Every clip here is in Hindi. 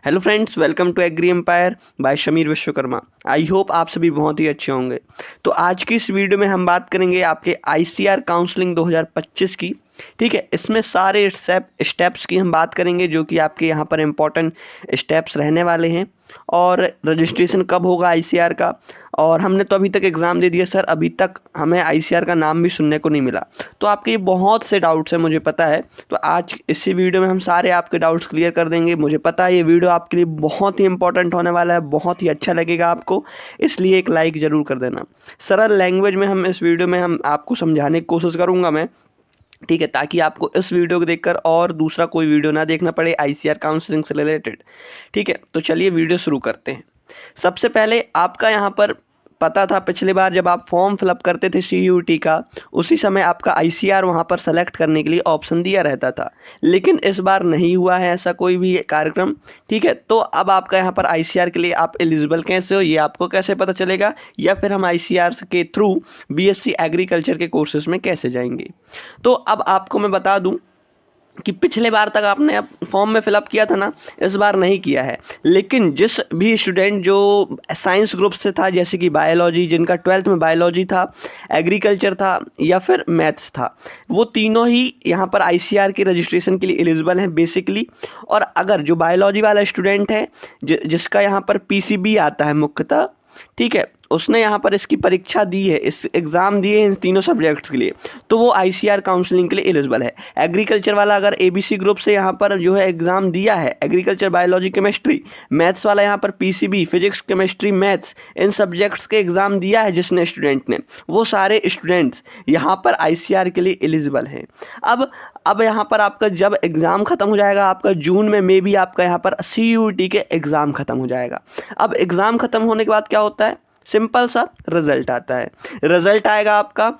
Hello friends, welcome to agri empire by Shamir Vishwakarma. I hope आप सभी बहुत ही अच्छे होंगे। तो आज की इस वीडियो में हम बात करेंगे आपके आईसीआर काउंसलिंग 2025 की। ठीक है, इसमें सारे स्टेप्स की हम बात करेंगे जो कि आपके यहाँ पर इम्पोर्टेंट स्टेप्स रहने वाले हैं। और रजिस्ट्रेशन कब होगा आईसीआर का, और हमने तो अभी तक एग्ज़ाम दे दिया सर, अभी तक हमें आईसीआर का नाम भी सुनने को नहीं मिला। तो आपके बहुत से डाउट्स हैं, मुझे पता है। तो आज इसी वीडियो में हम सारे आपके डाउट्स क्लियर कर देंगे। मुझे पता है ये वीडियो आपके लिए बहुत ही इंपॉर्टेंट होने वाला है, बहुत ही अच्छा लगेगा आपको, इसलिए एक लाइक ज़रूर कर देना। सरल लैंग्वेज में हम इस वीडियो में हम आपको समझाने की कोशिश करूँगा मैं, ठीक है, ताकि आपको इस वीडियो को देखकर और दूसरा कोई वीडियो ना देखना पड़े आईसीआर काउंसलिंग से रिलेटेड। ठीक है, तो चलिए वीडियो शुरू करते हैं। सबसे पहले आपका यहाँ पर पता था पिछली बार जब आप फॉर्म फिलअप करते थे सीयूईटी का, उसी समय आपका आईसीआर वहाँ पर सेलेक्ट करने के लिए ऑप्शन दिया रहता था, लेकिन इस बार नहीं हुआ है ऐसा कोई भी कार्यक्रम। ठीक है, तो अब आपका यहाँ पर आईसीआर के लिए आप एलिजिबल कैसे हो, ये आपको कैसे पता चलेगा, या फिर हम आईसीआर के थ्रू बीएससी एग्रीकल्चर के कोर्सेज में कैसे जाएंगे। तो अब आपको मैं बता दूं कि पिछले बार तक आपने फॉर्म में फिलअप किया था ना, इस बार नहीं किया है। लेकिन जिस भी स्टूडेंट जो साइंस ग्रुप से था, जैसे कि बायोलॉजी, जिनका 12th में बायोलॉजी था, एग्रीकल्चर था या फिर मैथ्स था, वो तीनों ही यहाँ पर आईसीआर के रजिस्ट्रेशन के लिए एलिजिबल हैं बेसिकली। और अगर जो बायोलॉजी वाला स्टूडेंट है जिसका यहाँ पर पीसीबी आता है मुख्यतः, ठीक है, उसने यहाँ पर इसकी परीक्षा दी है, इस एग्ज़ाम दिए इन तीनों सब्जेक्ट्स के लिए, तो वो आईसीआर काउंसलिंग के लिए एलिजिबल है। एग्रीकल्चर वाला अगर एबीसी ग्रुप से यहाँ पर जो है एग्ज़ाम दिया है, एग्रीकल्चर, बायोलॉजी, केमिस्ट्री, मैथ्स वाला यहाँ पर पीसीबी, फिजिक्स, केमिस्ट्री, मैथ्स, इन सब्जेक्ट्स के एग्ज़ाम दिया है जिसने स्टूडेंट ने, वो सारे स्टूडेंट्स यहाँ पर आईसीआर के लिए एलिजिबल हैं। अब यहाँ पर आपका जब एग्ज़ाम ख़त्म हो जाएगा, आपका जून में मे भी आपका यहाँ पर सीयूईटी के एग्ज़ाम ख़त्म हो जाएगा। अब एग्ज़ाम ख़त्म होने के बाद क्या होता है, सिंपल सा रिजल्ट आता है। रिजल्ट आएगा आपका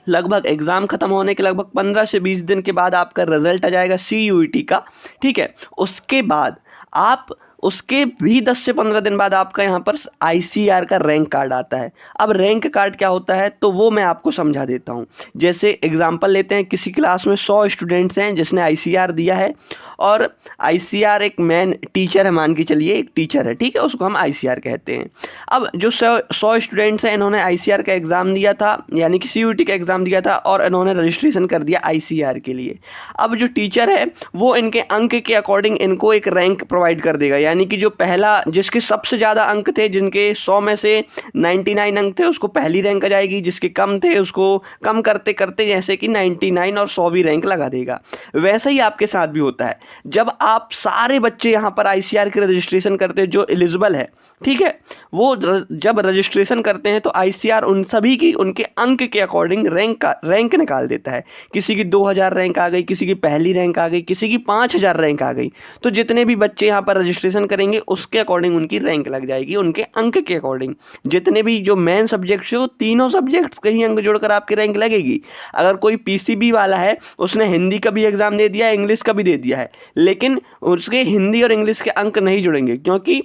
लगभग एग्ज़ाम ख़त्म होने के लगभग 15 से 20 दिन के बाद आपका रिजल्ट आ जाएगा सीयूईटी का। ठीक है, उसके बाद आप उसके भी 10 से 15 दिन बाद आपका यहाँ पर आईसीआर का रैंक कार्ड आता है। अब रैंक कार्ड क्या होता है तो वो मैं आपको समझा देता हूँ। जैसे एग्जांपल लेते हैं, किसी क्लास में 100 स्टूडेंट्स हैं जिसने आईसीआर दिया है, और आईसीआर एक मेन टीचर है, मान के चलिए एक टीचर है, ठीक है, उसको हम आईसीआर कहते हैं। अब जो 100 स्टूडेंट्स हैं, इन्होंने आईसीआर का एग्ज़ाम दिया था, यानी कि सीयूईटी का एग्ज़ाम दिया था, और इन्होंने रजिस्ट्रेशन कर दिया आईसीआर के लिए। अब जो टीचर है वो इनके अंक के अकॉर्डिंग इनको एक रैंक प्रोवाइड कर देगा, यानी कि जो पहला, जिसके सबसे ज़्यादा अंक थे, जिनके 100 में से 99 अंक थे, उसको पहली रैंक आ जाएगी, जिसके कम थे उसको कम करते करते जैसे कि 99 और 100वीं रैंक लगा देगा। वैसा ही आपके साथ भी होता है। जब आप सारे बच्चे यहाँ पर आईसीआर के रजिस्ट्रेशन करते हैं जो एलिजिबल है, ठीक है, वो जब रजिस्ट्रेशन करते हैं तो आईसीआर उन सभी की उनके अंक के अकॉर्डिंग रैंक निकाल देता है। किसी की 2000 रैंक आ गई, किसी की पहली रैंक आ गई, किसी की 5000 रैंक आ गई। तो जितने भी बच्चे यहाँ पर रजिस्ट्रेशन करेंगे उसके अकॉर्डिंग उनकी रैंक लग जाएगी, उनके अंक के अकॉर्डिंग। जितने भी जो मेन सब्जेक्ट्स है, वो तीनों सब्जेक्ट्स के ही अंक जोड़कर आपकी रैंक लगेगी। अगर कोई पीसीबी वाला है, उसने हिंदी का भी एग्ज़ाम दे दिया, इंग्लिश का भी दे दिया है, लेकिन उसके हिंदी और इंग्लिश के अंक नहीं जुड़ेंगे, क्योंकि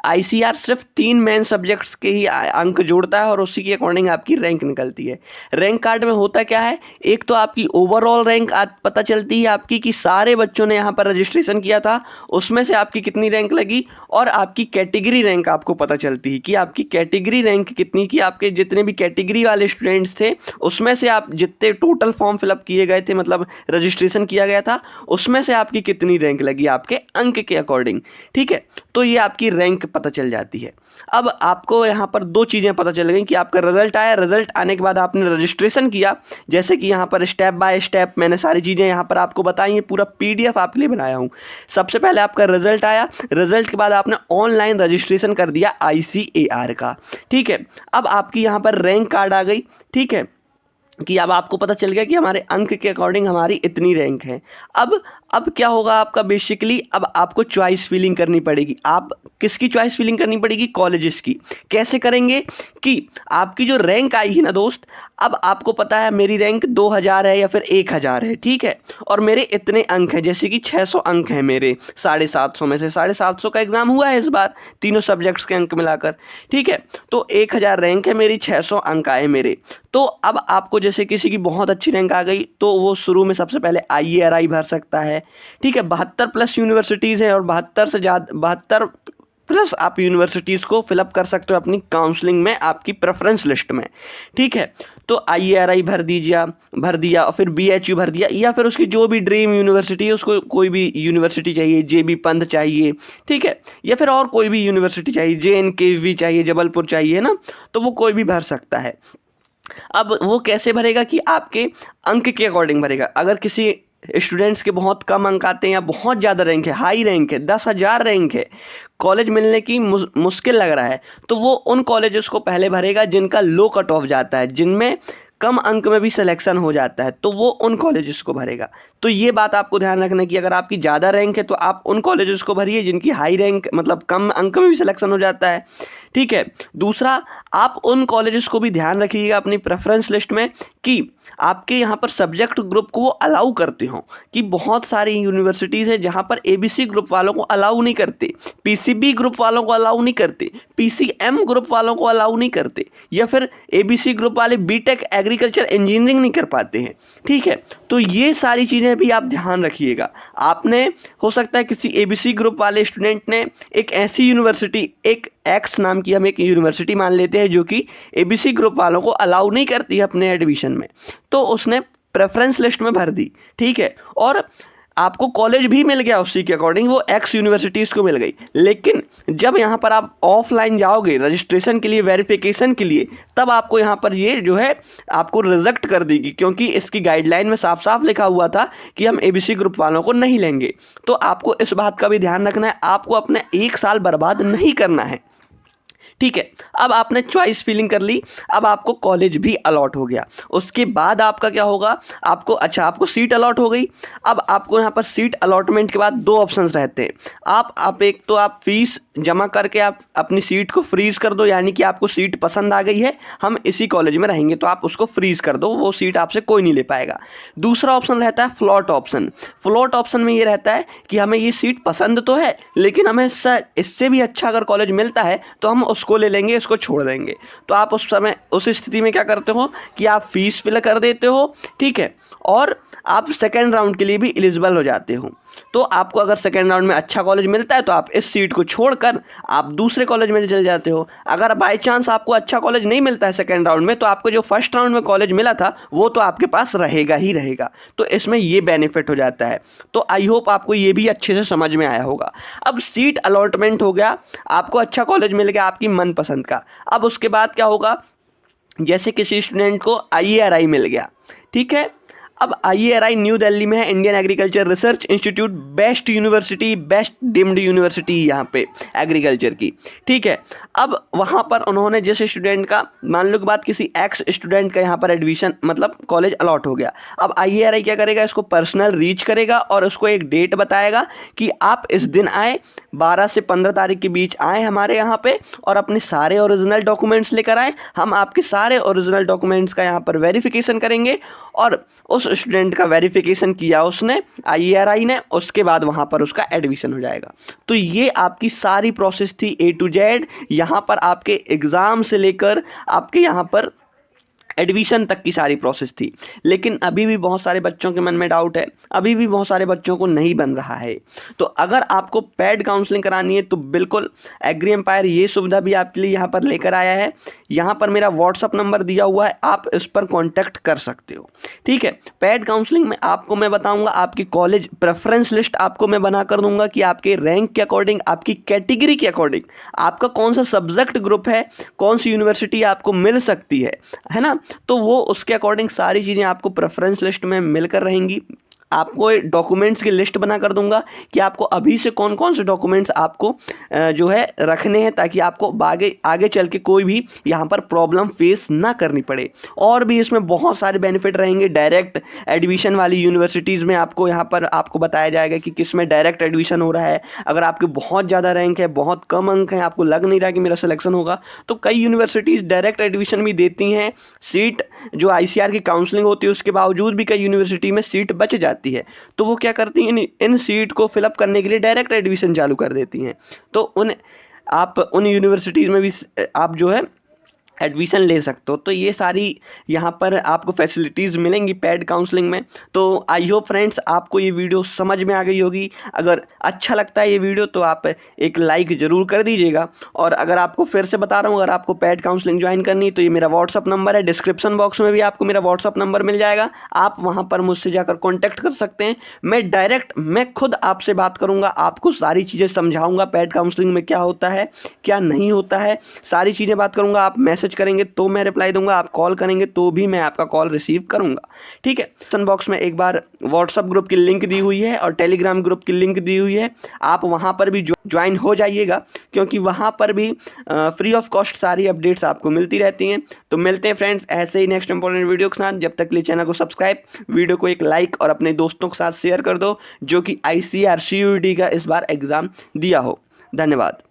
आईसीआर सिर्फ 3 मेन सब्जेक्ट्स के ही अंक जोड़ता है और उसी के अकॉर्डिंग आपकी रैंक निकलती है। रैंक कार्ड में होता क्या है, एक तो आपकी ओवरऑल रैंक पता चलती है आपकी कि सारे बच्चों ने यहाँ पर रजिस्ट्रेशन किया था, उसमें से आपकी कितनी रैंक लगी, और आपकी कैटेगरी रैंक आपको पता चलती है कि आपकी कैटेगरी रैंक कितनी की, आपके जितने भी कैटेगरी वाले स्टूडेंट्स थे उसमें से आप जितने टोटल फॉर्म फिलअप किए गए थे, मतलब रजिस्ट्रेशन किया गया था, उसमें से आपकी कितनी रैंक लगी आपके अंक के अकॉर्डिंग। ठीक है, तो ये आपकी रैंक पता चल जाती है। अब आपको यहाँ पर 2 चीज़ें पता चल गई कि आपका रिजल्ट आया, रिजल्ट आने के बाद आपने रजिस्ट्रेशन किया, जैसे कि यहाँ पर स्टेप बाय स्टेप मैंने सारी चीज़ें यहाँ पर आपको बताई हैं, पूरा पीडीएफ आपके लिए बनाया हूँ। सबसे पहले आपका रिजल्ट आया, रिजल्ट के बाद आपने ऑनलाइन रजिस्ट्रेशन कर दिया आईसीएआर का। ठीक है, अब आपकी यहाँ पर रैंक कार्ड आ गई, ठीक है, कि अब आपको पता चल गया कि हमारे अंक के अकॉर्डिंग हमारी इतनी रैंक है। अब क्या होगा आपका, बेसिकली अब आपको चॉइस फिलिंग करनी पड़ेगी। आप किसकी चॉइस फिलिंग करनी पड़ेगी, कॉलेजेस की। कैसे करेंगे कि आपकी जो रैंक आई है ना दोस्त, अब आपको पता है मेरी रैंक 2000 है या फिर 1000 है, ठीक है, और मेरे इतने अंक हैं, जैसे कि 600 अंक हैं मेरे 750 में से, 750 का एग्ज़ाम हुआ है इस बार तीनों सब्जेक्ट्स के अंक मिलाकर, ठीक है, तो 1000 रैंक है मेरी, 600 अंक आए मेरे। तो अब आपको जैसे किसी की बहुत अच्छी रैंक आ गई तो वो शुरू में सबसे पहले आईएआरआई भर सकता है, है, ठीक है। 72 प्लस यूनिवर्सिटीज़ हैं और 72 से ज़्यादा 72 प्लस आप यूनिवर्सिटीज़ को फिलअप कर सकते हो अपनी काउंसलिंग में, आपकी प्रेफरेंस लिस्ट में, ठीक है। तो IARI भर दिया और फिर BHU भर दिया, या फिर उसकी जो भी ड्रीम यूनिवर्सिटी है उसको कोई भी यूनिवर्सिटी चाहिए, JB पंत चाहिए, ठीक है, या फिर और कोई भी यूनिवर्सिटी चाहिए, JNKV चाहिए, जबलपुर चाहिए ना, तो वो कोई भी भर सकता है। अब वो कैसे भरेगा कि आपके अंक के अकॉर्डिंग भरेगा। अगर किसी स्टूडेंट्स के बहुत कम अंक आते हैं या बहुत ज़्यादा रैंक है, हाई रैंक है, 10,000 रैंक है, कॉलेज मिलने की मुश्किल लग रहा है, तो वो उन कॉलेजेस को पहले भरेगा जिनका लो कट ऑफ जाता है, जिनमें कम अंक में भी सिलेक्शन हो जाता है, तो वो उन कॉलेजेस को भरेगा। तो ये बात आपको ध्यान रखना कि अगर आपकी ज़्यादा रैंक है तो आप उन कॉलेजेस को भरिए जिनकी हाई रैंक मतलब कम अंक में भी सिलेक्शन हो जाता है, ठीक है। दूसरा, आप उन कॉलेजेस को भी ध्यान रखिएगा अपनी प्रेफरेंस लिस्ट में कि आपके यहाँ पर सब्जेक्ट ग्रुप को वो अलाउ करते हों, कि बहुत सारी यूनिवर्सिटीज़ है जहाँ पर ABC ग्रुप वालों को अलाउ नहीं करते, PCB ग्रुप वालों को अलाउ नहीं करते, PCM ग्रुप वालों को अलाउ नहीं करते, या फिर ABC ग्रुप वाले BTech एग्रीकल्चर इंजीनियरिंग नहीं कर पाते हैं, ठीक है। तो ये सारी चीज़ें भी आप ध्यान रखिएगा। आपने हो सकता है किसी ABC ग्रुप वाले स्टूडेंट ने एक ऐसी यूनिवर्सिटी, एक X नाम की हम एक यूनिवर्सिटी मान लेते हैं जो कि ABC ग्रुप वालों को अलाउ नहीं करती है अपने एडमिशन में, तो उसने प्रेफरेंस लिस्ट में भर दी, ठीक है, और आपको कॉलेज भी मिल गया उसी के अकॉर्डिंग, वो X यूनिवर्सिटीज़ को मिल गई। लेकिन जब यहाँ पर आप ऑफलाइन जाओगे रजिस्ट्रेशन के लिए, वेरिफिकेशन के लिए, तब आपको यहाँ पर ये जो है आपको रिजेक्ट कर देगी, क्योंकि इसकी गाइडलाइन में साफ साफ लिखा हुआ था कि हम ABC ग्रुप वालों को नहीं लेंगे। तो आपको इस बात का भी ध्यान रखना है, आपको अपने 1 साल बर्बाद नहीं करना है, ठीक है। अब आपने चॉइस फिलिंग कर ली, अब आपको कॉलेज भी अलॉट हो गया। उसके बाद आपका क्या होगा, आपको सीट अलॉट हो गई। अब आपको यहाँ पर सीट अलॉटमेंट के बाद 2 ऑप्शंस रहते हैं। आप एक तो आप फीस जमा करके आप अपनी सीट को फ्रीज कर दो, यानी कि आपको सीट पसंद आ गई है, हम इसी कॉलेज में रहेंगे, तो आप उसको फ्रीज कर दो, वो सीट आपसे कोई नहीं ले पाएगा। दूसरा ऑप्शन रहता है फ्लॉट ऑप्शन। फ्लॉट ऑप्शन में ये रहता है कि हमें ये सीट पसंद तो है, लेकिन हमें इससे भी अच्छा अगर कॉलेज मिलता है तो हम उसको ले लेंगे, इसको छोड़ देंगे। तो आप उस स्थिति में क्या करते हो कि आप फीस फिल कर देते हो, ठीक है, और आप सेकेंड राउंड के लिए भी एलिजिबल हो जाते हो। तो आपको अगर सेकेंड राउंड में अच्छा कॉलेज मिलता है तो आप इस सीट को छोड़कर आप दूसरे कॉलेज में चले जाते हो। अगर बाय चांस आपको अच्छा कॉलेज नहीं मिलता है सेकेंड राउंड में, तो आपको जो फर्स्ट राउंड में कॉलेज मिला था वो तो आपके पास रहेगा ही रहेगा। तो इसमें ये बेनिफिट हो जाता है। तो आई होप आपको ये भी अच्छे से समझ में आया होगा। अब सीट अलॉटमेंट हो गया, आपको अच्छा कॉलेज मिल गया आपकी मनपसंद का। अब उसके बाद क्या होगा, जैसे किसी स्टूडेंट को IARI मिल गया, ठीक है। अब IARI न्यू दिल्ली में है, Indian agriculture research institute, best university, best deemed university यहाँ पे एग्रीकल्चर की, ठीक है। अब वहाँ पर उन्होंने जिस स्टूडेंट का, मान लो कि बात किसी X स्टूडेंट का यहाँ पर एडमिशन मतलब कॉलेज अलॉट हो गया। अब IARI क्या करेगा, इसको पर्सनल रीच करेगा और उसको एक डेट बताएगा कि आप इस दिन आए, 12 से 15 तारीख के बीच आए हमारे यहाँ पे, और अपने सारे ओरिजिनल डॉक्यूमेंट्स लेकर आए। हम आपके सारे ओरिजिनल डॉक्यूमेंट्स का यहाँ पर वेरिफिकेशन करेंगे, और उस स्टूडेंट का वेरिफिकेशन किया उसने IARI ने, उसके बाद वहाँ पर उसका एडमिशन हो जाएगा। तो ये आपकी सारी प्रोसेस थी A to Z। यहाँ पर आपके एग्ज़ाम से लेकर आपके यहाँ पर एडमिशन तक की सारी प्रोसेस थी। लेकिन अभी भी बहुत सारे बच्चों के मन में डाउट है, अभी भी बहुत सारे बच्चों को नहीं बन रहा है। तो अगर आपको पेड काउंसलिंग करानी है तो बिल्कुल एग्री एम्पायर ये सुविधा भी आपके लिए यहाँ पर लेकर आया है। यहाँ पर मेरा व्हाट्सअप नंबर दिया हुआ है, आप इस पर कॉन्टैक्ट कर सकते हो, ठीक है। पेड काउंसलिंग में आपको मैं बताऊँगा, आपकी कॉलेज प्रेफरेंस लिस्ट आपको मैं बना कर दूंगा कि आपके रैंक के अकॉर्डिंग, आपकी कैटेगरी के अकॉर्डिंग, आपका कौन सा सब्जेक्ट ग्रुप है, कौन सी यूनिवर्सिटी आपको मिल सकती है ना। तो वो उसके अकॉर्डिंग सारी चीज़ें आपको प्रेफरेंस लिस्ट में मिलकर रहेंगी। आपको डॉक्यूमेंट्स की लिस्ट बना कर दूंगा कि आपको अभी से कौन कौन से डॉक्यूमेंट्स आपको जो है रखने हैं, ताकि आपको आगे चल के कोई भी यहाँ पर प्रॉब्लम फेस ना करनी पड़े। और भी इसमें बहुत सारे बेनिफिट रहेंगे। डायरेक्ट एडमिशन वाली यूनिवर्सिटीज़ में आपको यहाँ पर आपको बताया जाएगा कि किस में डायरेक्ट एडमिशन हो रहा है। अगर आपके बहुत ज़्यादा रैंक है, बहुत कम अंक है, आपको लग नहीं रहा कि मेरा सिलेक्शन होगा, तो कई यूनिवर्सिटीज़ डायरेक्ट एडमिशन भी देती हैं। सीट जो ICR की काउंसलिंग होती है उसके बावजूद भी कई यूनिवर्सिटी में सीट बच जाती है, तो वो क्या करती हैं, इन सीट को फिलअप करने के लिए डायरेक्ट एडमिशन चालू कर देती हैं। तो आप उन यूनिवर्सिटीज़ में भी आप जो है एडमिशन ले सकते हो। तो ये सारी यहाँ पर आपको फैसिलिटीज़ मिलेंगी पेड काउंसलिंग में। तो आई होप फ्रेंड्स आपको ये वीडियो समझ में आ गई होगी। अगर अच्छा लगता है ये वीडियो तो आप एक लाइक ज़रूर कर दीजिएगा। और अगर आपको फिर से बता रहा हूँ, अगर आपको पेड काउंसलिंग ज्वाइन करनी है तो ये मेरा व्हाट्सअप नंबर है, डिस्क्रिप्शन बॉक्स में भी आपको मेरा व्हाट्सअप नंबर मिल जाएगा। आप वहाँ पर मुझसे जाकर कॉन्टैक्ट कर सकते हैं। मैं खुद आपसे बात करूँगा, आपको सारी चीज़ें समझाऊँगा पेड काउंसलिंग में क्या होता है क्या नहीं होता है, सारी चीज़ें बात करूँगा। आप मैसेज करेंगे तो मैं रिप्लाई दूंगा, आप कॉल करेंगे तो भी मैं आपका कॉल रिसीव करूंगा। ठीक है, डिस्क्रिप्शन बॉक्स में एक बार व्हाट्सअप ग्रुप की लिंक दी हुई है और टेलीग्राम ग्रुप की लिंक दी हुई है, आप वहां पर भी ज्वाइन हो जाइएगा, क्योंकि वहां पर भी फ्री ऑफ कॉस्ट सारी अपडेट्स आपको मिलती रहती हैं। तो मिलते हैं फ्रेंड्स ऐसे ही नेक्स्ट इंपॉर्टेंट वीडियो के साथ। जब तक के लिए चैनल को सब्सक्राइब, वीडियो को एक लाइक और अपने दोस्तों के साथ शेयर कर दो जो कि ICAR CUET का इस बार एग्जाम दिया हो। धन्यवाद।